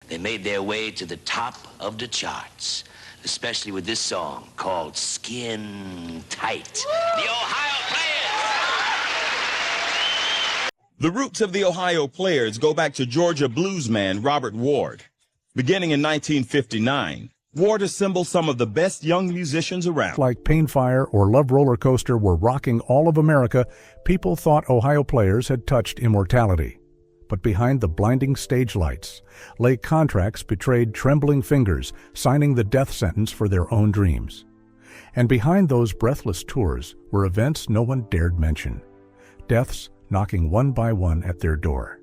They made their way to the top of the charts, especially with this song called Skin Tight. The Ohio Players! The roots of the Ohio Players go back to Georgia bluesman Robert Ward. Beginning in 1959, Ward assembled some of the best young musicians around. Like Pain Fire or Love Roller Coaster were rocking all of America, people thought Ohio Players had touched immortality. But behind the blinding stage lights lay contracts betrayed trembling fingers, signing the death sentence for their own dreams. And behind those breathless tours were events no one dared mention. Deaths knocking one by one at their door.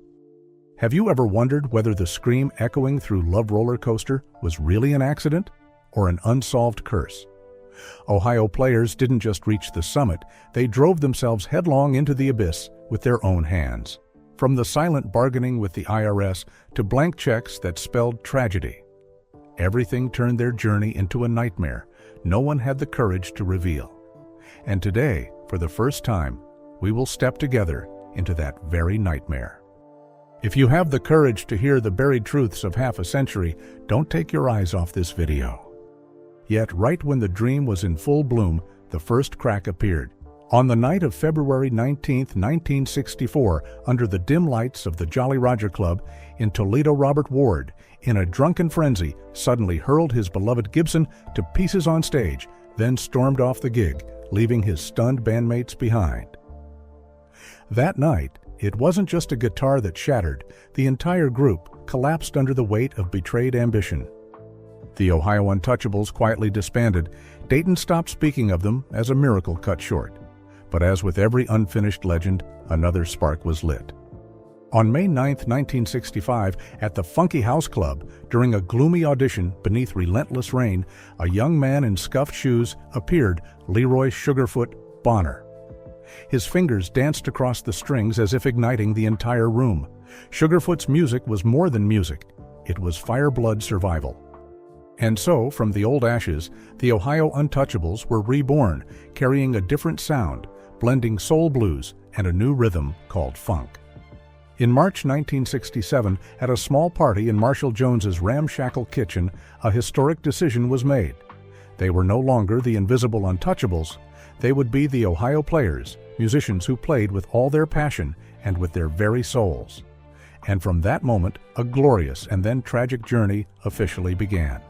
Have you ever wondered whether the scream echoing through Love Roller Coaster was really an accident or an unsolved curse? Ohio Players didn't just reach the summit, they drove themselves headlong into the abyss with their own hands. From the silent bargaining with the IRS to blank checks that spelled tragedy. Everything turned their journey into a nightmare no one had the courage to reveal. And today, for the first time, we will step together into that very nightmare. If you have the courage to hear the buried truths of half a century, don't take your eyes off this video. Yet, right when the dream was in full bloom, the first crack appeared. On the night of February 19, 1964, under the dim lights of the Jolly Roger Club in Toledo, Robert Ward, in a drunken frenzy, suddenly hurled his beloved Gibson to pieces on stage, then stormed off the gig, leaving his stunned bandmates behind. That night, it wasn't just a guitar that shattered, the entire group collapsed under the weight of betrayed ambition. The Ohio Untouchables quietly disbanded. Dayton stopped speaking of them as a miracle cut short. But as with every unfinished legend, another spark was lit. On May 9, 1965, at the Funky House Club, during a gloomy audition beneath relentless rain, a young man in scuffed shoes appeared, Leroy Sugarfoot Bonner. His fingers danced across the strings as if igniting the entire room. Sugarfoot's music was more than music. It was Fireblood survival. And so, from the old ashes, the Ohio Untouchables were reborn, carrying a different sound, blending soul blues and a new rhythm called funk. In March 1967, at a small party in Marshall Jones's ramshackle kitchen, a historic decision was made. They were no longer the invisible Untouchables. They would be the Ohio Players, musicians who played with all their passion and with their very souls. And from that moment, a glorious and then tragic journey officially began.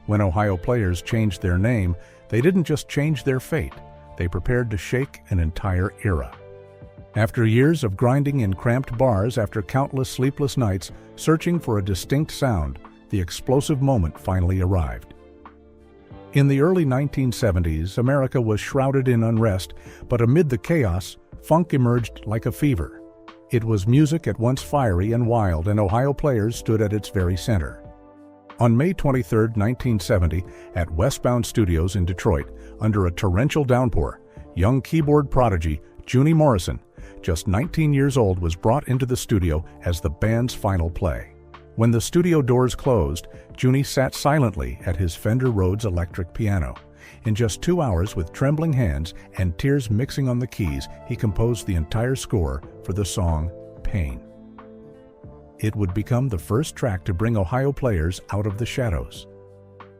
When Ohio Players changed their name, they didn't just change their fate. They prepared to shake an entire era. After years of grinding in cramped bars, after countless sleepless nights, searching for a distinct sound, the explosive moment finally arrived. In the early 1970s, America was shrouded in unrest, but amid the chaos, funk emerged like a fever. It was music at once fiery and wild, and Ohio Players stood at its very center. On May 23, 1970, at Westbound Studios in Detroit, under a torrential downpour, young keyboard prodigy Juni Morrison, just 19 years old, was brought into the studio as the band's final play. When the studio doors closed, Juni sat silently at his Fender Rhodes electric piano. In just 2 hours, with trembling hands and tears mixing on the keys, he composed the entire score for the song Pain. It would become the first track to bring Ohio Players out of the shadows.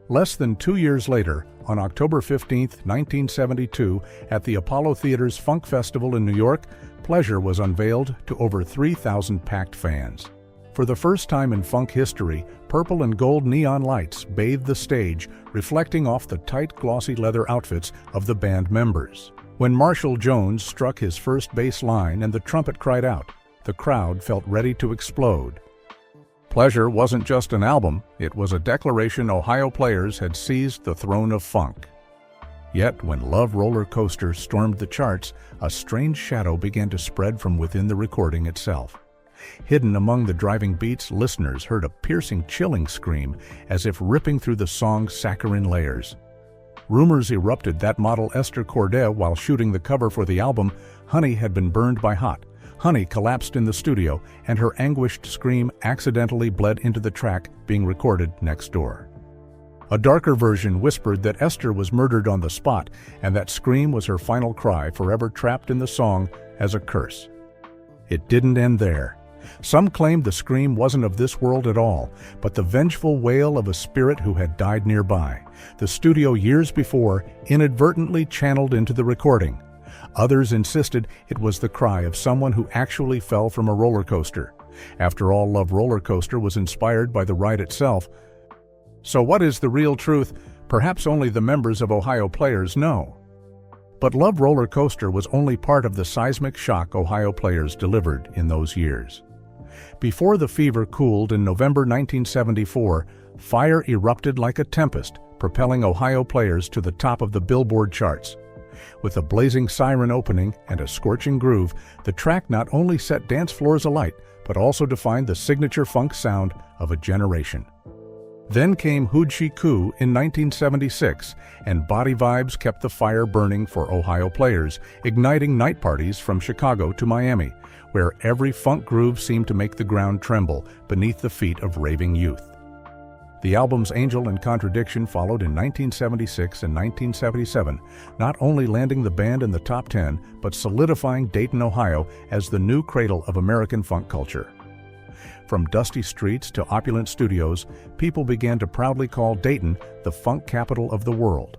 Less than 2 years later, on October 15, 1972, at the Apollo Theater's Funk Festival in New York, Pleasure was unveiled to over 3,000 packed fans. For the first time in funk history, purple and gold neon lights bathed the stage, reflecting off the tight, glossy leather outfits of the band members. When Marshall Jones struck his first bass line and the trumpet cried out, the crowd felt ready to explode. Pleasure wasn't just an album, it was a declaration Ohio Players had seized the throne of funk. Yet, when Love Roller Coaster stormed the charts, a strange shadow began to spread from within the recording itself. Hidden among the driving beats, listeners heard a piercing, chilling scream, as if ripping through the song's saccharine layers. Rumors erupted that model Esther Corday, while shooting the cover for the album, Honey, had been burned by hot. Honey collapsed in the studio, and her anguished scream accidentally bled into the track being recorded next door. A darker version whispered that Esther was murdered on the spot, and that scream was her final cry, forever trapped in the song as a curse. It didn't end there. Some claimed the scream wasn't of this world at all, but the vengeful wail of a spirit who had died nearby. The studio years before inadvertently channeled into the recording. Others insisted it was the cry of someone who actually fell from a roller coaster. After all, Love Roller Coaster was inspired by the ride itself. So what is the real truth? Perhaps only the members of Ohio Players know. But Love Roller Coaster was only part of the seismic shock Ohio Players delivered in those years. Before the fever cooled in November 1974, fire erupted like a tempest, propelling Ohio Players to the top of the Billboard charts. With a blazing siren opening and a scorching groove, the track not only set dance floors alight, but also defined the signature funk sound of a generation. Then came Hoochie Coo in 1976, and Body Vibes kept the fire burning for Ohio Players, igniting night parties from Chicago to Miami, where every funk groove seemed to make the ground tremble beneath the feet of raving youth. The albums Angel and Contradiction followed in 1976 and 1977, not only landing the band in the top 10, but solidifying Dayton, Ohio as the new cradle of American funk culture. From dusty streets to opulent studios, people began to proudly call Dayton the funk capital of the world.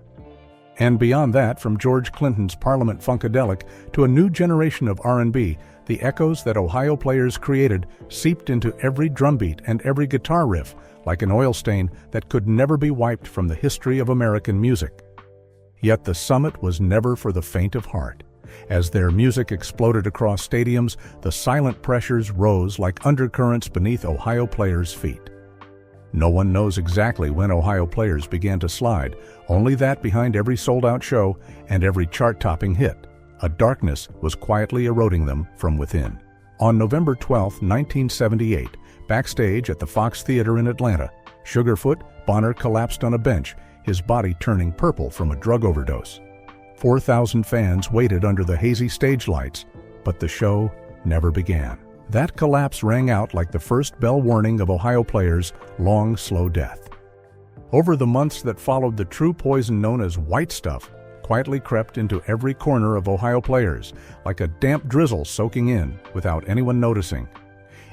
And beyond that, from George Clinton's Parliament Funkadelic to a new generation of R&B, the echoes that Ohio Players created seeped into every drumbeat and every guitar riff, like an oil stain that could never be wiped from the history of American music. Yet the summit was never for the faint of heart. As their music exploded across stadiums, the silent pressures rose like undercurrents beneath Ohio Players' feet. No one knows exactly when Ohio Players began to slide, only that behind every sold-out show and every chart-topping hit, a darkness was quietly eroding them from within. On November 12, 1978, backstage at the Fox Theater in Atlanta, Sugarfoot Bonner collapsed on a bench, his body turning purple from a drug overdose. 4,000 fans waited under the hazy stage lights, but the show never began. That collapse rang out like the first bell warning of Ohio Players' long, slow death. Over the months that followed, the true poison known as white stuff quietly crept into every corner of Ohio Players, like a damp drizzle soaking in without anyone noticing.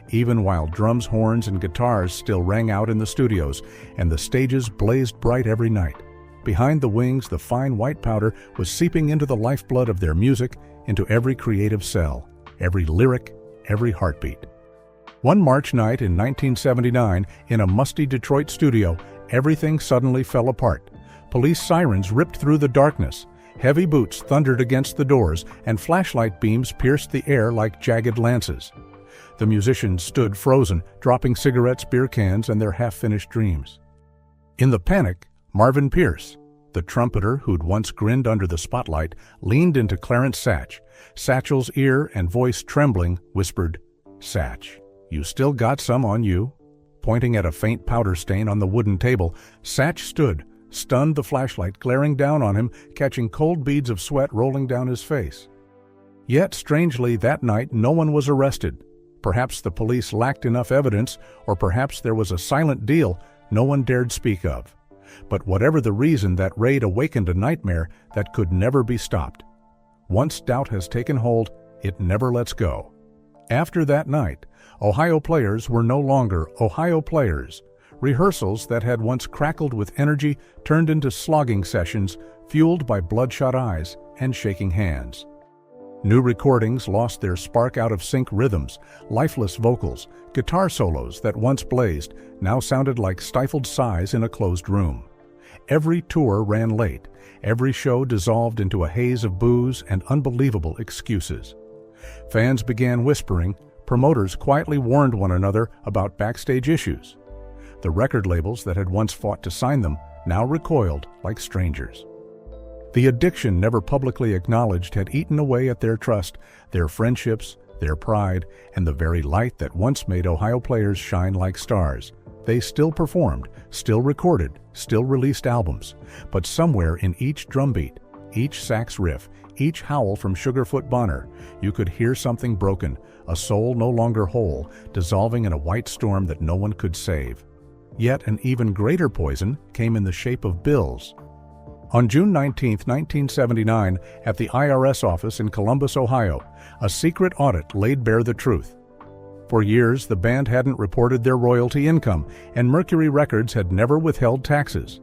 Even while drums, horns, and guitars still rang out in the studios, and the stages blazed bright every night, behind the wings the fine white powder was seeping into the lifeblood of their music, into every creative cell, every lyric, every heartbeat. One March night in 1979, in a musty Detroit studio, everything suddenly fell apart. Police sirens ripped through the darkness, heavy boots thundered against the doors, and flashlight beams pierced the air like jagged lances. The musicians stood frozen, dropping cigarettes, beer cans, and their half-finished dreams. In the panic, Marvin Pierce, the trumpeter who'd once grinned under the spotlight, leaned into Clarence Satch. Satchel's ear and voice trembling, whispered, "Satch, you still got some on you?" Pointing at a faint powder stain on the wooden table, Satch stood, stunned, the flashlight glaring down on him, catching cold beads of sweat rolling down his face. Yet, strangely, that night no one was arrested. Perhaps the police lacked enough evidence, or perhaps there was a silent deal no one dared speak of. But whatever the reason, that raid awakened a nightmare that could never be stopped. Once doubt has taken hold, it never lets go. After that night, Ohio Players were no longer Ohio Players. Rehearsals that had once crackled with energy turned into slogging sessions, fueled by bloodshot eyes and shaking hands. New recordings lost their spark, out-of-sync rhythms, lifeless vocals, guitar solos that once blazed now sounded like stifled sighs in a closed room. Every tour ran late, every show dissolved into a haze of booze and unbelievable excuses. Fans began whispering, promoters quietly warned one another about backstage issues. The record labels that had once fought to sign them now recoiled like strangers. The addiction never publicly acknowledged had eaten away at their trust, their friendships, their pride, and the very light that once made Ohio Players shine like stars. They still performed, still recorded, still released albums, but somewhere in each drumbeat, each sax riff, each howl from Sugarfoot Bonner, you could hear something broken, a soul no longer whole, dissolving in a white storm that no one could save. Yet an even greater poison came in the shape of bills. On June 19, 1979, at the IRS office in Columbus, Ohio, a secret audit laid bare the truth. For years, the band hadn't reported their royalty income, and Mercury Records had never withheld taxes.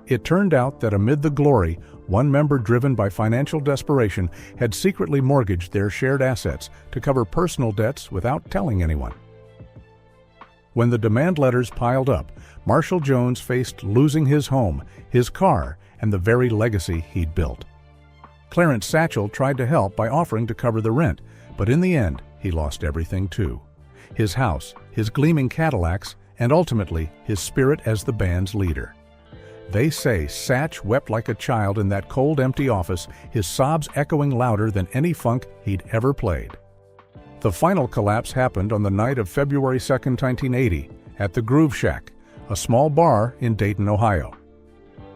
It turned out that amid the glory, one member driven by financial desperation had secretly mortgaged their shared assets to cover personal debts without telling anyone. When the demand letters piled up, Marshall Jones faced losing his home, his car, and the very legacy he'd built. Clarence Satchel tried to help by offering to cover the rent, but in the end, he lost everything too. His house, his gleaming Cadillacs, and ultimately his spirit as the band's leader. They say Satch wept like a child in that cold, empty office, his sobs echoing louder than any funk he'd ever played. The final collapse happened on the night of February 2, 1980, at the Groove Shack, a small bar in Dayton, Ohio.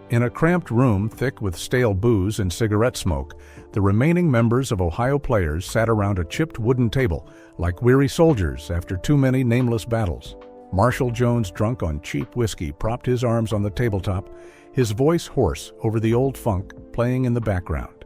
In a cramped room thick with stale booze and cigarette smoke, the remaining members of Ohio Players sat around a chipped wooden table, like weary soldiers after too many nameless battles. Marshall Jones, drunk on cheap whiskey, propped his arms on the tabletop, his voice hoarse over the old funk playing in the background.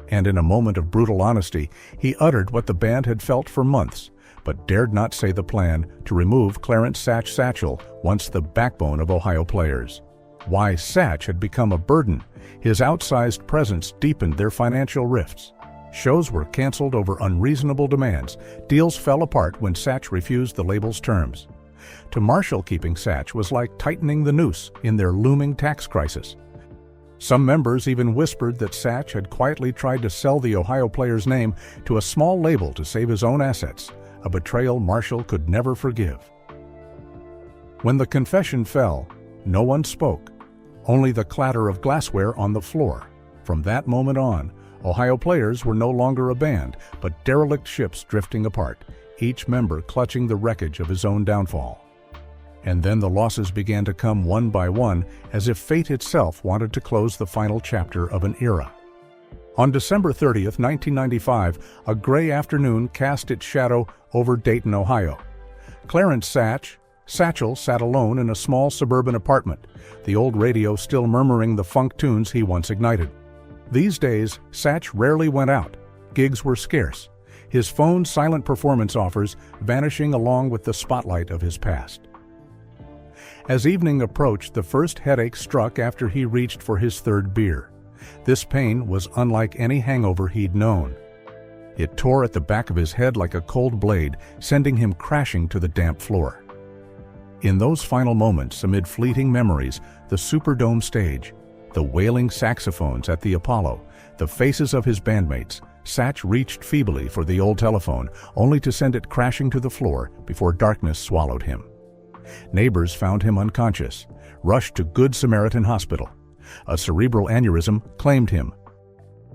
And in a moment of brutal honesty, he uttered what the band had felt for months, but dared not say the plan to remove Clarence Satchel, once the backbone of Ohio Players. Why Satch had become a burden. His outsized presence deepened their financial rifts. Shows were canceled over unreasonable demands. Deals fell apart when Satch refused the label's terms. To Marshall, keeping Satch was like tightening the noose in their looming tax crisis. Some members even whispered that Satch had quietly tried to sell the Ohio Players' name to a small label to save his own assets, a betrayal Marshall could never forgive. When the confession fell, no one spoke. Only the clatter of glassware on the floor. From that moment on, Ohio Players were no longer a band, but derelict ships drifting apart, each member clutching the wreckage of his own downfall. And then the losses began to come one by one, as if fate itself wanted to close the final chapter of an era. On December 30th, 1995, a gray afternoon cast its shadow over Dayton, Ohio. Clarence Satchel sat alone in a small suburban apartment, the old radio still murmuring the funk tunes he once ignited. These days, Satch rarely went out. Gigs were scarce, his phone's silent performance offers vanishing along with the spotlight of his past. As evening approached, the first headache struck after he reached for his third beer. This pain was unlike any hangover he'd known. It tore at the back of his head like a cold blade, sending him crashing to the damp floor. In those final moments, amid fleeting memories, the Superdome stage, the wailing saxophones at the Apollo, the faces of his bandmates, Satch reached feebly for the old telephone, only to send it crashing to the floor before darkness swallowed him. Neighbors found him unconscious, rushed to Good Samaritan Hospital. A cerebral aneurysm claimed him.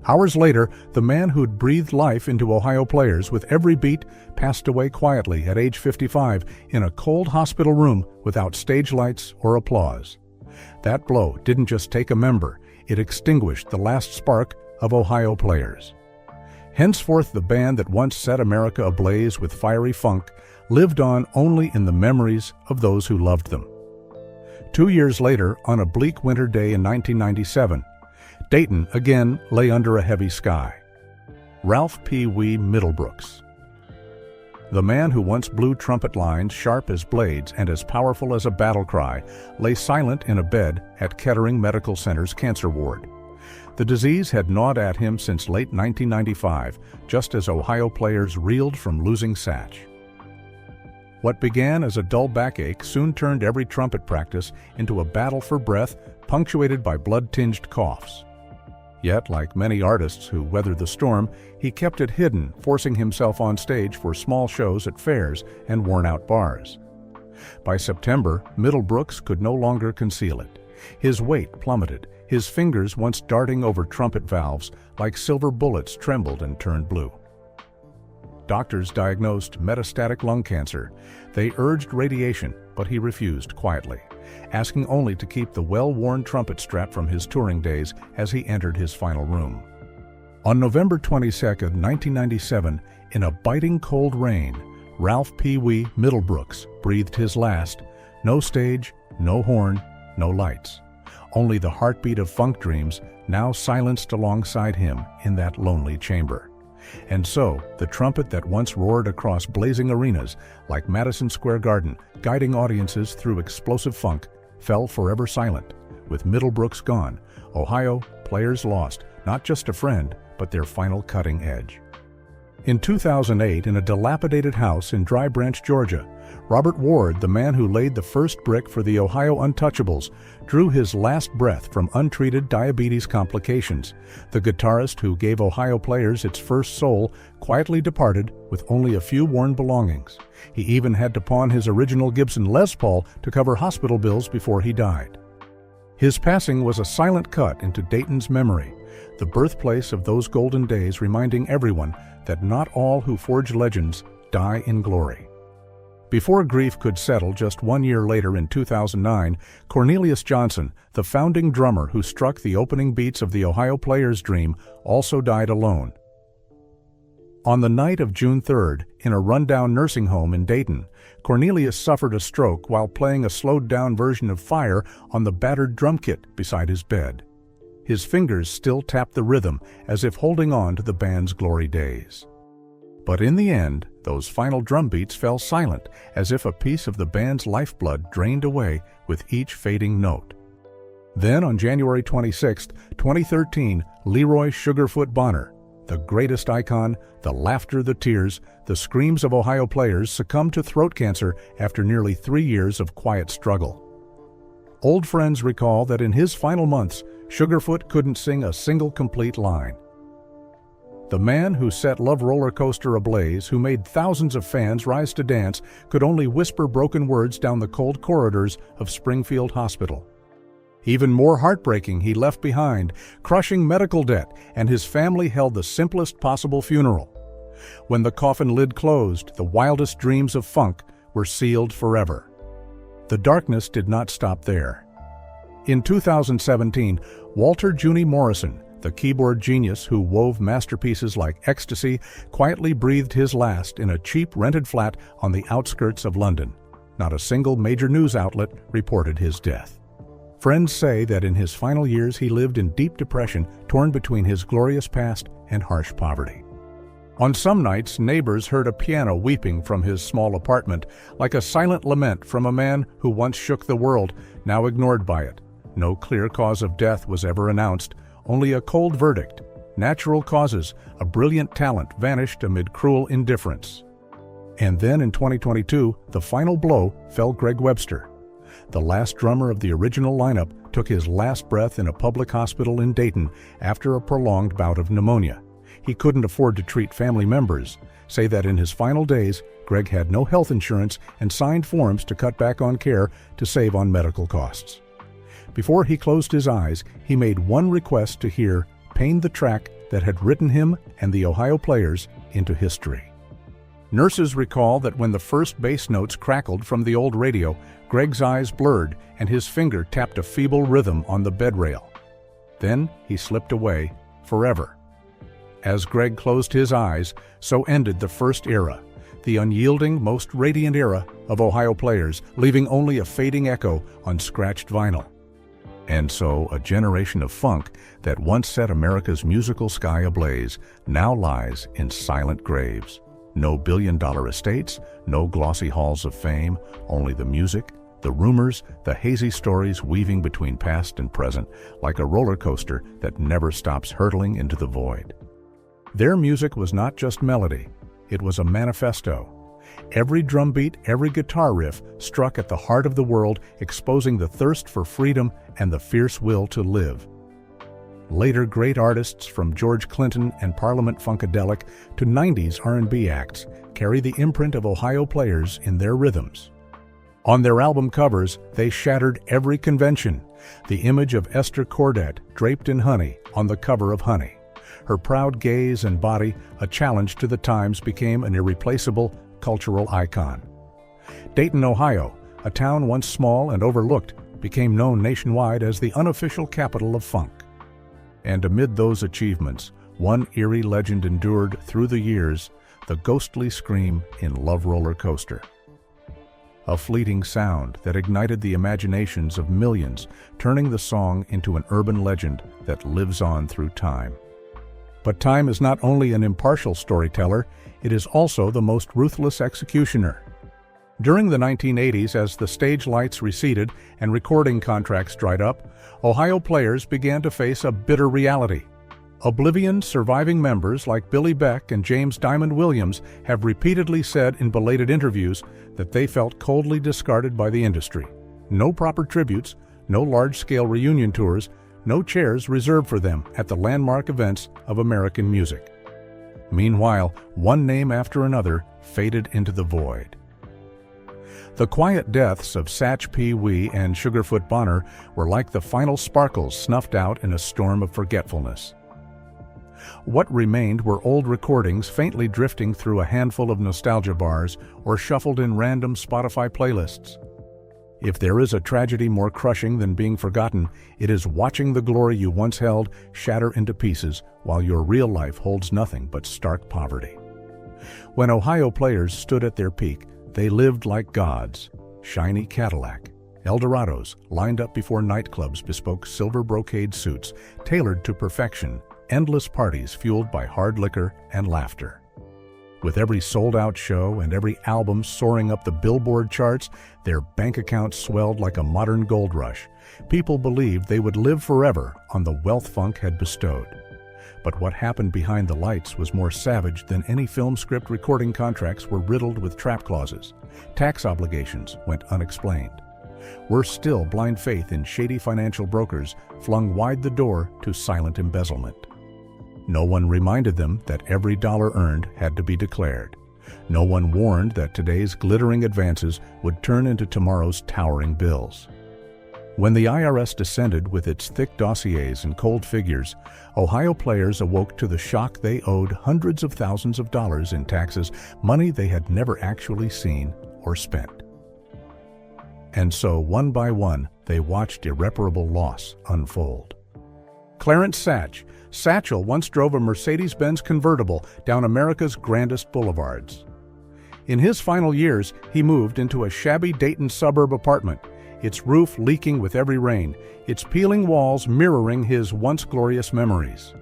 Hours later, the man who'd breathed life into Ohio Players with every beat passed away quietly at age 55 in a cold hospital room without stage lights or applause. That blow didn't just take a member, it extinguished the last spark of Ohio Players. Henceforth, the band that once set America ablaze with fiery funk lived on only in the memories of those who loved them. 2 years later, on a bleak winter day in 1997, Dayton again lay under a heavy sky. Ralph Pee Wee Middlebrooks. The man who once blew trumpet lines sharp as blades and as powerful as a battle cry lay silent in a bed at Kettering Medical Center's cancer ward. The disease had gnawed at him since late 1995, just as Ohio Players reeled from losing Satch. What began as a dull backache soon turned every trumpet practice into a battle for breath, punctuated by blood-tinged coughs. Yet, like many artists who weathered the storm, he kept it hidden, forcing himself on stage for small shows at fairs and worn-out bars. By September, Middlebrooks could no longer conceal it. His weight plummeted, his fingers once darting over trumpet valves like silver bullets trembled and turned blue. Doctors diagnosed metastatic lung cancer. They urged radiation, but he refused quietly, asking only to keep the well-worn trumpet strap from his touring days as he entered his final room. On November 22, 1997, in a biting cold rain, Ralph Pee Wee Middlebrooks breathed his last. No stage, no horn, no lights. Only the heartbeat of funk dreams now silenced alongside him in that lonely chamber. And so, the trumpet that once roared across blazing arenas like Madison Square Garden, guiding audiences through explosive funk, fell forever silent. With Middlebrooks gone, Ohio players lost not just a friend, but their final cutting edge. In 2008, in a dilapidated house in Dry Branch, Georgia, Robert Ward, the man who laid the first brick for the Ohio Untouchables, drew his last breath from untreated diabetes complications. The guitarist who gave Ohio players its first soul quietly departed with only a few worn belongings. He even had to pawn his original Gibson Les Paul to cover hospital bills before he died. His passing was a silent cut into Dayton's memory, the birthplace of those golden days, reminding everyone that not all who forge legends die in glory. Before grief could settle just 1 year later in 2009, Cornelius Johnson, the founding drummer who struck the opening beats of the Ohio Players' dream, also died alone. On the night of June 3rd, in a rundown nursing home in Dayton, Cornelius suffered a stroke while playing a slowed-down version of Fire on the battered drum kit beside his bed. His fingers still tapped the rhythm as if holding on to the band's glory days. But in the end, those final drum beats fell silent, as if a piece of the band's lifeblood drained away with each fading note. Then on January 26, 2013, Leroy Sugarfoot Bonner, the greatest icon, the laughter, the tears, the screams of Ohio players, succumbed to throat cancer after nearly 3 years of quiet struggle. Old friends recall that in his final months, Sugarfoot couldn't sing a single complete line. The man who set Love Roller Coaster ablaze, who made thousands of fans rise to dance, could only whisper broken words down the cold corridors of Springfield Hospital. Even more heartbreaking, he left behind crushing medical debt, and his family held the simplest possible funeral. When the coffin lid closed, the wildest dreams of funk were sealed forever. The darkness did not stop there. In 2017, Walter Juni Morrison, the keyboard genius who wove masterpieces like Ecstasy, quietly breathed his last in a cheap rented flat on the outskirts of London. Not a single major news outlet reported his death. Friends say that in his final years he lived in deep depression, torn between his glorious past and harsh poverty. On some nights, neighbors heard a piano weeping from his small apartment, like a silent lament from a man who once shook the world, now ignored by it. No clear cause of death was ever announced, only a cold verdict. Natural causes, a brilliant talent vanished amid cruel indifference. And then in 2022, the final blow fell Greg Webster. The last drummer of the original lineup took his last breath in a public hospital in Dayton after a prolonged bout of pneumonia. He couldn't afford to treat family members, say that in his final days, Greg had no health insurance and signed forms to cut back on care to save on medical costs. Before he closed his eyes, he made one request to hear "Pain the Track" that had written him and the Ohio Players into history. Nurses recall that when the first bass notes crackled from the old radio, Greg's eyes blurred and his finger tapped a feeble rhythm on the bed rail. Then he slipped away forever. As Greg closed his eyes, so ended the first era, the unyielding, most radiant era of Ohio Players, leaving only a fading echo on scratched vinyl. And so a generation of funk that once set America's musical sky ablaze now lies in silent graves. No billion-dollar estates, no glossy halls of fame, only the music, the rumors, the hazy stories weaving between past and present, like a roller coaster that never stops hurtling into the void. Their music was not just melody, it was a manifesto. Every drum beat, every guitar riff struck at the heart of the world, exposing the thirst for freedom and the fierce will to live. Later, great artists from George Clinton and Parliament Funkadelic to 90s R&B acts carry the imprint of Ohio Players in their rhythms. On their album covers, they shattered every convention. The image of Esther Cordet draped in honey on the cover of Honey. Her proud gaze and body, a challenge to the times, became an irreplaceable cultural icon. Dayton, Ohio, a town once small and overlooked, became known nationwide as the unofficial capital of funk. And amid those achievements, one eerie legend endured through the years: the ghostly scream in Love Roller Coaster. A fleeting sound that ignited the imaginations of millions, turning the song into an urban legend that lives on through time. But time is not only an impartial storyteller, it is also the most ruthless executioner. During the 1980s, as the stage lights receded and recording contracts dried up, Ohio Players began to face a bitter reality. Oblivion's surviving members like Billy Beck and James Diamond Williams have repeatedly said in belated interviews that they felt coldly discarded by the industry. No proper tributes, no large-scale reunion tours, no chairs reserved for them at the landmark events of American music. Meanwhile, one name after another faded into the void. The quiet deaths of Satch P. Wee and Sugarfoot Bonner were like the final sparkles snuffed out in a storm of forgetfulness. What remained were old recordings faintly drifting through a handful of nostalgia bars or shuffled in random Spotify playlists. If there is a tragedy more crushing than being forgotten, it is watching the glory you once held shatter into pieces while your real life holds nothing but stark poverty. When Ohio Players stood at their peak, they lived like gods. Shiny Cadillac, Eldorados lined up before nightclubs bespoke silver brocade suits tailored to perfection, endless parties fueled by hard liquor and laughter. With every sold-out show and every album soaring up the Billboard charts, their bank accounts swelled like a modern gold rush. People believed they would live forever on the wealth funk had bestowed. But what happened behind the lights was more savage than any film script. Recording contracts were riddled with trap clauses. Tax obligations went unexplained. Worse still, blind faith in shady financial brokers flung wide the door to silent embezzlement. No one reminded them that every dollar earned had to be declared. No one warned that today's glittering advances would turn into tomorrow's towering bills. When the IRS descended with its thick dossiers and cold figures, Ohio Players awoke to the shock they owed hundreds of thousands of dollars in taxes, money they had never actually seen or spent. And so, one by one, they watched irreparable loss unfold. Clarence Satch. Satchel once drove a Mercedes-Benz convertible down America's grandest boulevards. In his final years, he moved into a shabby Dayton suburb apartment, its roof leaking with every rain, its peeling walls mirroring his once glorious memories.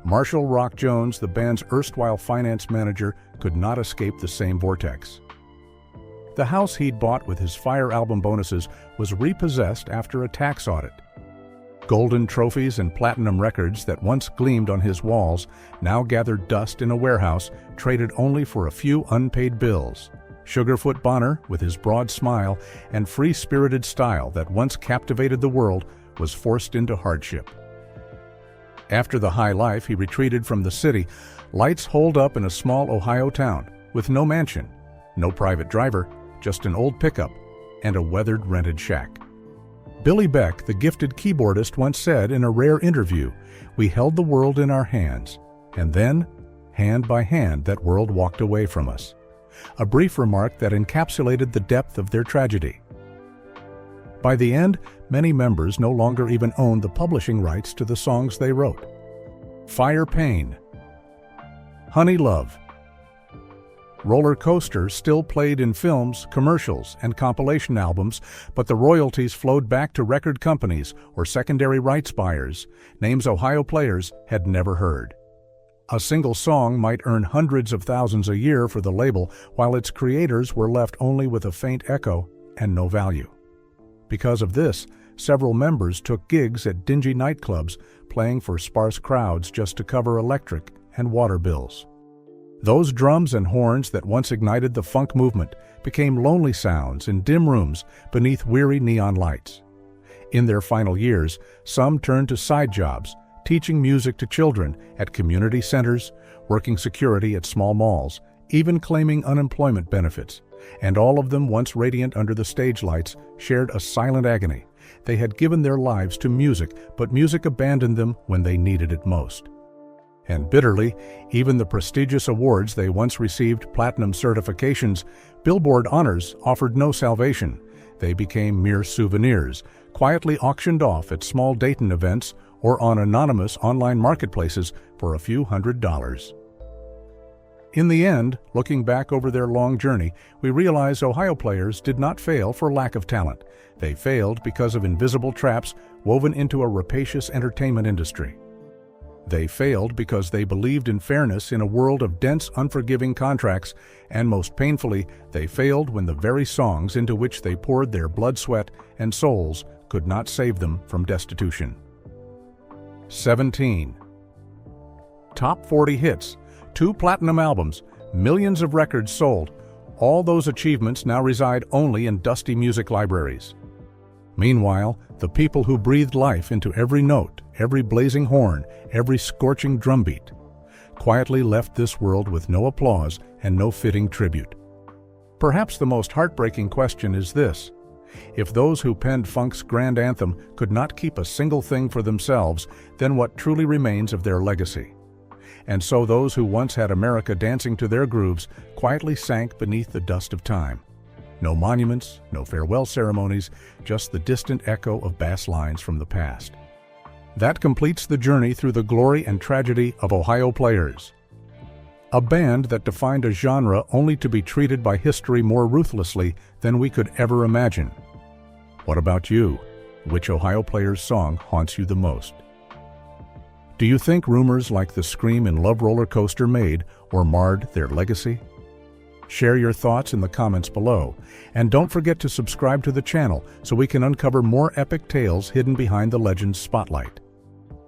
Marshall Rock Jones, the band's erstwhile finance manager, could not escape the same vortex. The house he'd bought with his Fire album bonuses was repossessed after a tax audit. Golden trophies and platinum records that once gleamed on his walls now gathered dust in a warehouse, traded only for a few unpaid bills. Sugarfoot Bonner, with his broad smile and free-spirited style that once captivated the world, was forced into hardship. After the high life, he retreated from the city, lights holed up in a small Ohio town, with no mansion, no private driver, just an old pickup and a weathered rented shack. Billy Beck, the gifted keyboardist, once said in a rare interview, "We held the world in our hands, and then, hand by hand, that world walked away from us." A brief remark that encapsulated the depth of their tragedy. By the end, many members no longer even owned the publishing rights to the songs they wrote. Fire Pain, Honey Love, Roller Coaster still played in films, commercials, and compilation albums, but the royalties flowed back to record companies or secondary rights buyers, names Ohio Players had never heard. A single song might earn hundreds of thousands a year for the label, while its creators were left only with a faint echo and no value. Because of this, several members took gigs at dingy nightclubs, playing for sparse crowds just to cover electric and water bills. Those drums and horns that once ignited the funk movement became lonely sounds in dim rooms beneath weary neon lights. In their final years, some turned to side jobs, teaching music to children at community centers, working security at small malls, even claiming unemployment benefits. And all of them, once radiant under the stage lights, shared a silent agony. They had given their lives to music, but music abandoned them when they needed it most. And bitterly, even the prestigious awards they once received, platinum certifications, Billboard honors, offered no salvation. They became mere souvenirs, quietly auctioned off at small Dayton events or on anonymous online marketplaces for a few $100s. In the end, looking back over their long journey, we realize Ohio Players did not fail for lack of talent. They failed because of invisible traps woven into a rapacious entertainment industry. They failed because they believed in fairness in a world of dense, unforgiving contracts, and most painfully, they failed when the very songs into which they poured their blood, sweat, and souls could not save them from destitution. 17. Top 40 hits, 2 platinum albums, millions of records sold. All those achievements now reside only in dusty music libraries. Meanwhile, the people who breathed life into every note, every blazing horn, every scorching drumbeat, quietly left this world with no applause and no fitting tribute. Perhaps the most heartbreaking question is this: if those who penned funk's grand anthem could not keep a single thing for themselves, then what truly remains of their legacy? And so those who once had America dancing to their grooves quietly sank beneath the dust of time. No monuments, no farewell ceremonies, just the distant echo of bass lines from the past. That completes the journey through the glory and tragedy of Ohio Players. A band that defined a genre only to be treated by history more ruthlessly than we could ever imagine. What about you? Which Ohio Players song haunts you the most? Do you think rumors like the Scream in Love Roller Coaster made or marred their legacy? Share your thoughts in the comments below, and don't forget to subscribe to the channel so we can uncover more epic tales hidden behind the legend's spotlight.